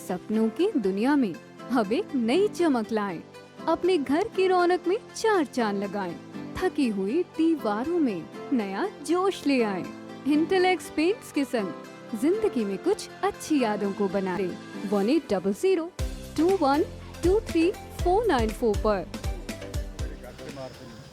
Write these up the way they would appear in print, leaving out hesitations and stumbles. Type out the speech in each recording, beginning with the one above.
सपनों की दुनिया में अब एक नई चमक लाएं। अपने घर की रौनक में चार चांद लगाएं। थकी हुई दीवारों में नया जोश ले आएं। इंटेलेक्स पेंट्स के संग जिंदगी में कुछ अच्छी यादों को बना दे। 1800212349 पर।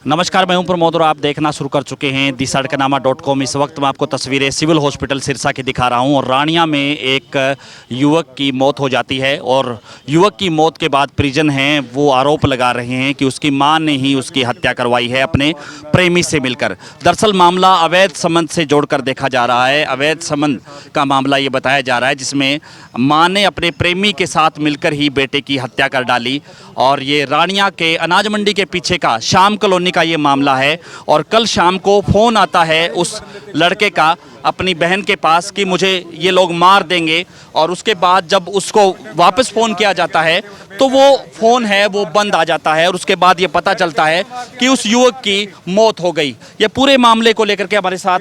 नमस्कार, मैं हूं प्रमोद और आप देखना शुरू कर चुके हैं दी-सड़कनामा.com। इस वक्त मैं आपको तस्वीरें सिविल हॉस्पिटल सिरसा की दिखा रहा हूं और रानिया में एक युवक की मौत हो जाती है और युवक की मौत के बाद परिजन हैं वो आरोप लगा रहे हैं कि उसकी मां ने ही उसकी हत्या करवाई है अपने प्रेमी से मिलकर। दरअसल मामला अवैध संबंध से जोड़कर देखा जा रहा है। अवैध संबंध का मामला ये बताया जा रहा है जिसमें मां ने अपने प्रेमी के साथ मिलकर ही बेटे की हत्या कर डाली। और ये रानिया के अनाज मंडी के पीछे का श्याम कॉलोनी का ये मामला है। और कल शाम को फ़ोन आता है उस लड़के का अपनी बहन के पास कि मुझे ये लोग मार देंगे, और उसके बाद जब उसको वापस फ़ोन किया जाता है तो वो फ़ोन है वो बंद आ जाता है और उसके बाद ये पता चलता है कि उस युवक की मौत हो गई। ये पूरे मामले को लेकर के हमारे साथ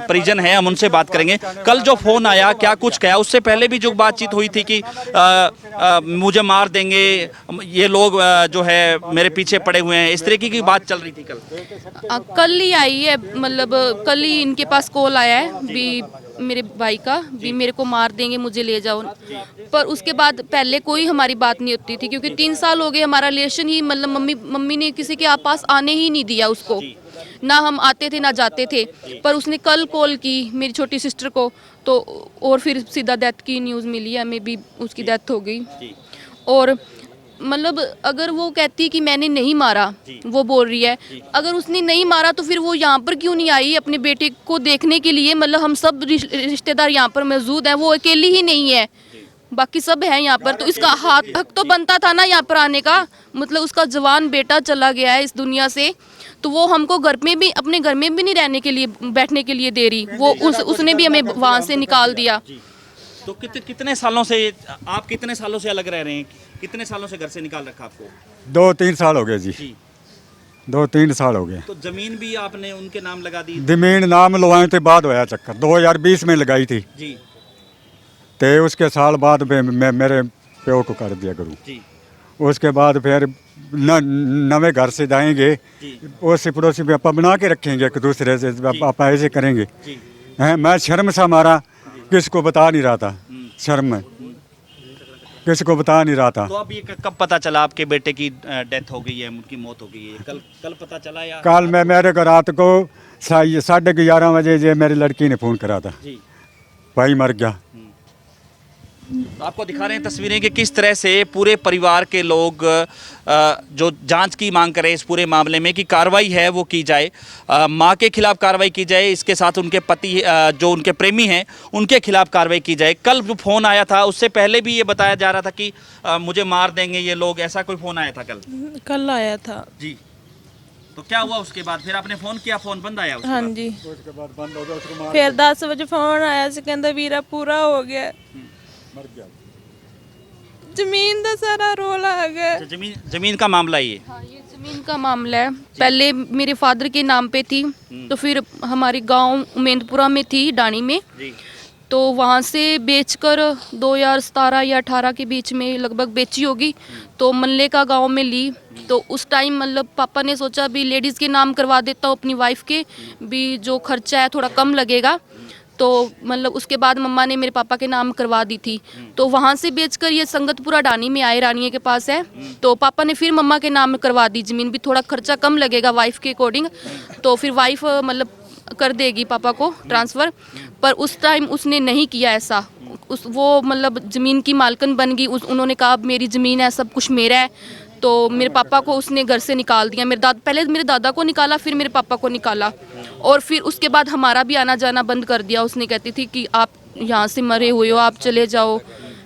परिजन हैं, हम उनसे बात करेंगे। कल जो फ़ोन आया क्या कुछ कहा, उससे पहले भी जो बातचीत हुई थी कि मुझे मार देंगे, ये लोग जो है मेरे पीछे पड़े हुए हैं, इस तरीके की बात चल रही थी कल ही आई है। मतलब कल ही इनके पास कॉल आया है भी मेरे भाई का भी मेरे को मार देंगे, मुझे ले जाओ। पर उसके बाद पहले कोई हमारी बात नहीं होती थी क्योंकि 3 साल हो गए हमारा रिलेशन ही, मतलब मम्मी ने किसी के पास आने ही नहीं दिया उसको, ना हम आते थे ना जाते थे। पर उसने कल कॉल की मेरी छोटी सिस्टर को तो, और फिर सीधा डेथ की न्यूज़ मिली, हमें भी उसकी डेथ हो गई। और मतलब अगर वो कहती कि मैंने नहीं मारा, वो बोल रही है अगर उसने नहीं मारा तो फिर वो यहाँ पर क्यों नहीं आई अपने बेटे को देखने के लिए। मतलब हम सब रिश्तेदार यहाँ पर मौजूद हैं, वो अकेली ही नहीं है, बाकी सब हैं यहाँ पर। तो इसका हक तो बनता था ना यहाँ पर आने का। मतलब उसका जवान बेटा चला गया है इस दुनिया से, तो वो हमको घर में भी, अपने घर में भी नहीं रहने के लिए, बैठने के लिए दे रही। वो उसने भी हमें वहाँ से निकाल दिया। तो कितने सालों से आप कितने सालों से अलग रह रहे हैं? कितने सालों से घर से निकाल रखा आपको? 2-3 साल हो गए जी। 2-3 साल हो गए। तो जमीन भी आपने उनके नाम लगा दी? जमीन नाम लगवाने के बाद होया चक्कर, 2020 में लगाई थी जी। ते उसके साल बाद मैं मेरे प्यो को कर दिया करूँ जी। उसके बाद फिर नवे घर से जाएंगे, उस पड़ोसी पे आप बना के रखेंगे एक दूसरे से, आप ऐसे करेंगे हैं। मैं शर्म से मारा, किसको बता नहीं रहा था, शर्म में किसको बता नहीं रहा था। तो अब ये कब पता चला आपके बेटे की डेथ हो गई है, उनकी मौत हो गई है? कल पता चला या कल मेरे को रात को 11:30 बजे जो मेरी लड़की ने फ़ोन करा था, जी। भाई मर गया। तो आपको दिखा रहे हैं तस्वीरें कि किस तरह से पूरे परिवार के लोग जो जांच की मांग करें इस पूरे मामले में, कि कार्रवाई है वो की जाए, मां के खिलाफ कार्रवाई की जाए, इसके साथ उनके पति जो उनके प्रेमी हैं उनके खिलाफ कार्रवाई की जाए। कल जो फ़ोन आया था उससे पहले भी ये बताया जा रहा था कि मुझे मार देंगे ये लोग, ऐसा कोई फ़ोन आया था कल आया था जी। तो क्या हुआ उसके बाद? फिर आपने फ़ोन किया, फ़ोन बंद आया उसके हाँ बाद? जी। उसके बाद बंद हो गया, उसको मार फिर 10 बजे फोन आया से कहंदा वीरा पूरा हो गया, मर गया। जमीन का सारा रोला आ गया। तो जमीन का मामला ये? हाँ, ये जमीन का मामला है। पहले मेरे फादर के नाम पे थी, तो फिर हमारे गांव उमेंदपुरा में थी, डाणी में, जी। तो वहाँ से बेचकर 2017 या 18 के बीच में लगभग बेची होगी, तो मल्ले का गांव में ली। तो उस टाइम मतलब पापा ने सोचा भी लेडीज़ के नाम करवा देता हूँ अपनी वाइफ के, भी जो खर्चा है थोड़ा कम लगेगा। तो मतलब उसके बाद मम्मा ने मेरे पापा के नाम करवा दी थी। तो वहाँ से बेचकर ये संगतपुरा डानी में आए, रानिया के पास है। तो पापा ने फिर मम्मा के नाम करवा दी ज़मीन, भी थोड़ा खर्चा कम लगेगा वाइफ के अकॉर्डिंग। तो फिर वाइफ मतलब कर देगी पापा को ट्रांसफ़र। पर उस टाइम उसने नहीं किया ऐसा। वो मतलब ज़मीन की मालकन बन गई। उन्होंने कहा मेरी ज़मीन है, सब कुछ मेरा है। तो मेरे पापा को उसने घर से निकाल दिया। पहले मेरे दादा को निकाला, फिर मेरे पापा को निकाला, और फिर उसके बाद हमारा भी आना जाना बंद कर दिया। उसने कहती थी कि आप यहाँ से मरे हुए हो, आप चले जाओ।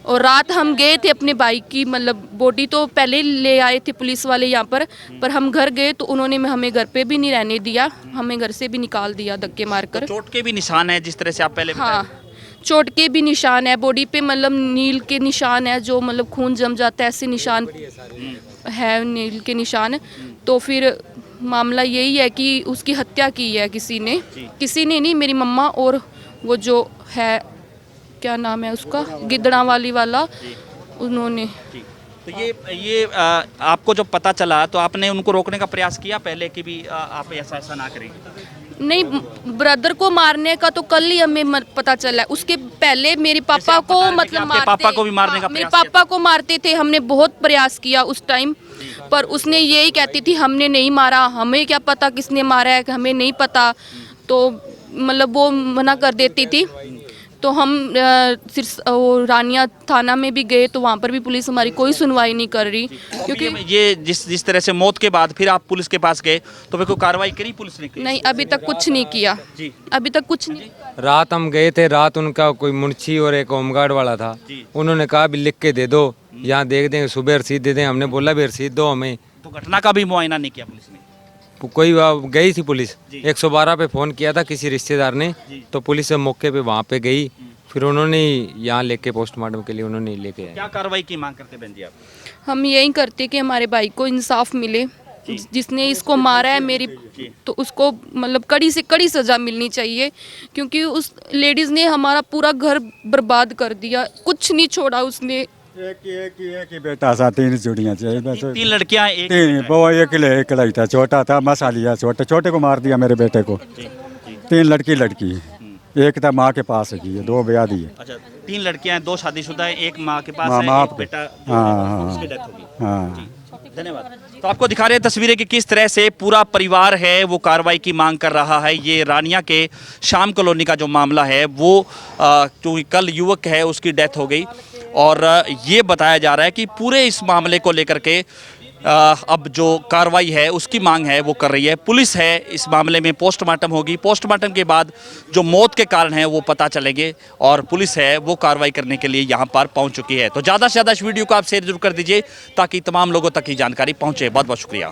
और रात हम गए थे अपने भाई की, मतलब बॉडी तो पहले ले आए थे पुलिस वाले यहाँ पर हम घर गए तो उन्होंने हमें घर पे भी नहीं रहने दिया, हमें घर से भी निकाल दिया धक्के मारकर। चोट के भी निशान है जिस तरह से आप पहले हाँ, चोट के भी निशान है, बॉडी पे मतलब नील के निशान है, जो मतलब खून जम जाता है ऐसे निशान है, नील के निशान। तो फिर मामला यही है कि उसकी हत्या की है किसी ने नहीं, मेरी मम्मा और वो जो है क्या नाम है उसका, गिद्दड़ावाली वाला, उन्होंने। तो ये आपको जब पता चला तो आपने उनको रोकने का प्रयास किया पहले कि भी आप ऐसा ना करें? नहीं, ब्रदर को मारने का तो कल ही हमें पता चला। उसके पहले मेरे पापा आप को बता रहे थे कि मतलब आपके मारते, पापा को भी मारने का मेरे प्रयास पापा को मारते थे। हमने बहुत प्रयास किया उस टाइम, पर उसने यही कहती थी हमने नहीं मारा, हमें क्या पता किसने मारा है, हमें नहीं पता। तो मतलब वो मना कर देती थी। तो हम रानिया थाना में भी गए, तो वहाँ पर भी पुलिस हमारी कोई सुनवाई नहीं कर रही, क्योंकि ये जिस तरह से मौत के बाद फिर आप पुलिस के पास गए तो फिर कोई कार्रवाई करी पुलिस ने? नहीं, अभी तक कुछ नहीं किया जी। अभी तक कुछ नहीं। रात हम गए थे, रात उनका कोई मुंशी और एक होमगार्ड वाला था, उन्होंने कहा भी लिख के दे दो, यहाँ देख देंगे, सुबह रसीद दे दें। हमने बोला भी रसीद दो हमें। तो घटना का भी मुआयना नहीं किया पुलिस ने? कोई गई थी पुलिस, 112 पे फ़ोन किया था किसी रिश्तेदार ने, तो पुलिस मौके पे वहाँ पे गई, फिर उन्होंने यहाँ लेके पोस्टमार्टम के लिए उन्होंने लेके आए। क्या कार्रवाई की मांग करते बहन जी आप? हम यही करते कि हमारे भाई को इंसाफ मिले, जिसने इसको मारा है मेरी, तो उसको मतलब कड़ी से कड़ी सज़ा मिलनी चाहिए, क्योंकि उस लेडीज़ ने हमारा पूरा घर बर्बाद कर दिया, कुछ नहीं छोड़ा उसने। एक ही बेटा था, 3 चूड़ियाँ चाहिए बस। 3 लड़कियां, एक 3, वो अकेला ही था, छोटा था, मसा लिया, छोटे को मार दिया मेरे बेटे को। 3 लड़की, एक था माँ के पास है, 2 ब्याह दी है। अच्छा, 3 लड़कियां हैं, 2 शादीशुदा हैं, एक माँ के पास हाँ, है, माँ एक बेटा हाँ, उसकी डेथ होगी। हाँ। धन्यवाद। तो आपको दिखा रहे हैं तस्वीरें कि किस तरह से पूरा परिवार है वो कार्रवाई की मांग कर रहा है। ये रानिया के शाम कॉलोनी का जो मामला है वो क्योंकि कल युवक है उसकी डेथ हो गई, और ये बताया जा रहा है कि पूरे इस मामले को लेकर के अब जो कार्रवाई है उसकी मांग है वो कर रही है पुलिस है। इस मामले में पोस्टमार्टम होगी, पोस्टमार्टम के बाद जो मौत के कारण हैं वो पता चलेंगे, और पुलिस है वो कार्रवाई करने के लिए यहाँ पर पहुँच चुकी है। तो ज़्यादा से ज़्यादा इस वीडियो को आप शेयर जरूर कर दीजिए ताकि तमाम लोगों तक की जानकारी पहुँचे। बहुत बहुत शुक्रिया।